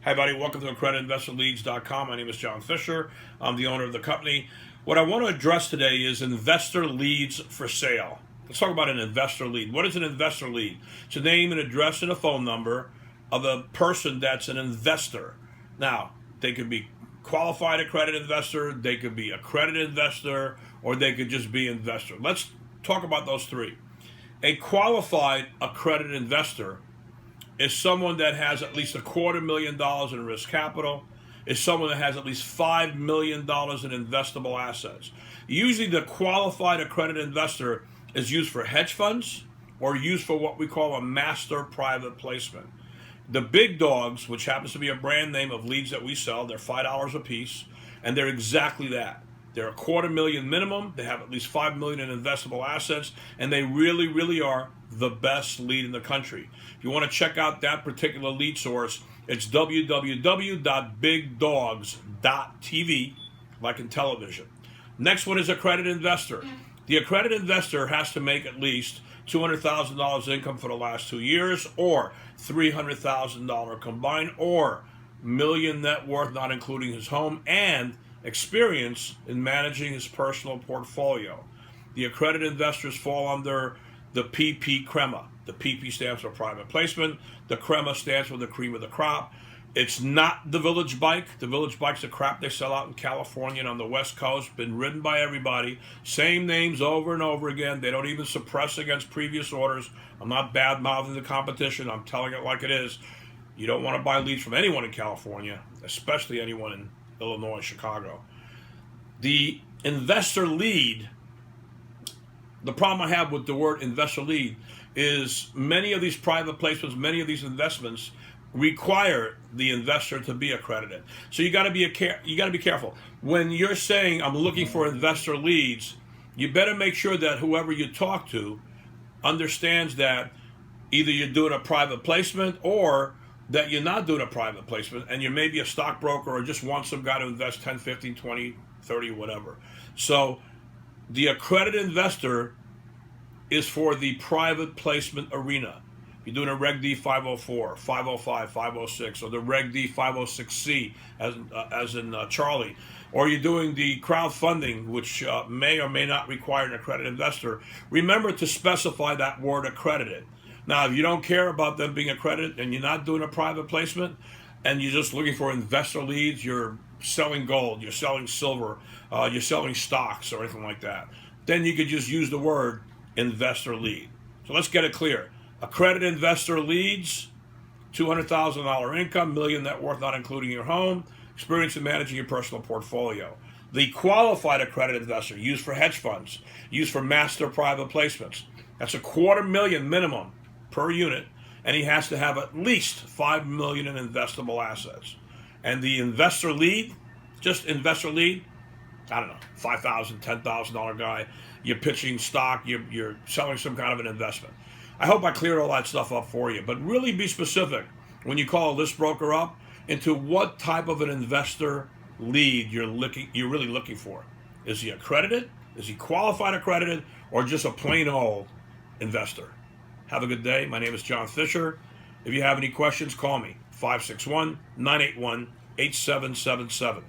Hi, buddy. Welcome to AccreditedInvestorLeads.com. My name is John Fisher. I'm the owner of the company. What I want to address today is investor leads for sale. Let's talk about an investor lead. What is an investor lead? It's a name, an address, and a phone number of a person that's an investor. Now, they could be qualified accredited investor, they could be accredited investor, or they could just be investor. Let's talk about those three. A qualified accredited investor is someone that has at least $250,000 in risk capital, is someone that has at least $5 million in investable assets. Usually the qualified accredited investor is used for hedge funds or used for what we call a master private placement. The big dogs, which happens to be a brand name of leads that we sell, they're $5 a piece, and they're exactly that. They're $250,000 minimum, they have at least $5 million in investable assets, and they really, really are the best lead in the country. If you want to check out that particular lead source, it's www.bigdogs.tv, like in television. Next one is accredited investor. The accredited investor has to make at least $200,000 income for the last 2 years, or $300,000 combined, or million net worth, not including his home, and experience in managing his personal portfolio. The accredited investors fall under the PP CREMA. The PP stands for private placement. The CREMA stands for the cream of the crop. It's not the Village Bike. The Village Bike's the crap they sell out in California and on the West Coast. Been ridden by everybody. Same names over and over again. They don't even suppress against previous orders. I'm not bad-mouthing the competition. I'm telling it like it is. You don't want to buy leads from anyone in California, especially anyone in Illinois, Chicago. The investor lead, the problem I have with the word investor lead is many of these private placements, many of these investments require the investor to be accredited. So you got to be careful. When you're saying I'm looking for investor leads, you better make sure that whoever you talk to understands that either you're doing a private placement or that you're not doing a private placement and you're maybe a stockbroker or just want some guy to invest 10, 15, 20, 30, whatever. So the accredited investor is for the private placement arena. If you're doing a Reg D 504, 505, 506, or the Reg D 506C as in Charlie, or you're doing the crowdfunding, which may or may not require an accredited investor, remember to specify that word accredited. Now, if you don't care about them being accredited and you're not doing a private placement and you're just looking for investor leads, you're selling gold, you're selling silver, you're selling stocks or anything like that, then you could just use the word investor lead. So let's get it clear. Accredited investor leads, $200,000 income, million net worth not including your home, experience in managing your personal portfolio. The qualified accredited investor, used for hedge funds, used for master private placements. That's $250,000 minimum per unit, and he has to have at least $5 million in investable assets. And the investor lead, just investor lead, I don't know, $5,000, $10,000 guy, you're pitching stock, you're selling some kind of an investment. I hope I cleared all that stuff up for you, but really be specific when you call a list broker up into what type of an investor lead you're really looking for. Is he accredited? Is he qualified accredited? Or just a plain old investor? Have a good day. My name is John Fisher. If you have any questions, call me, 561-981-8777.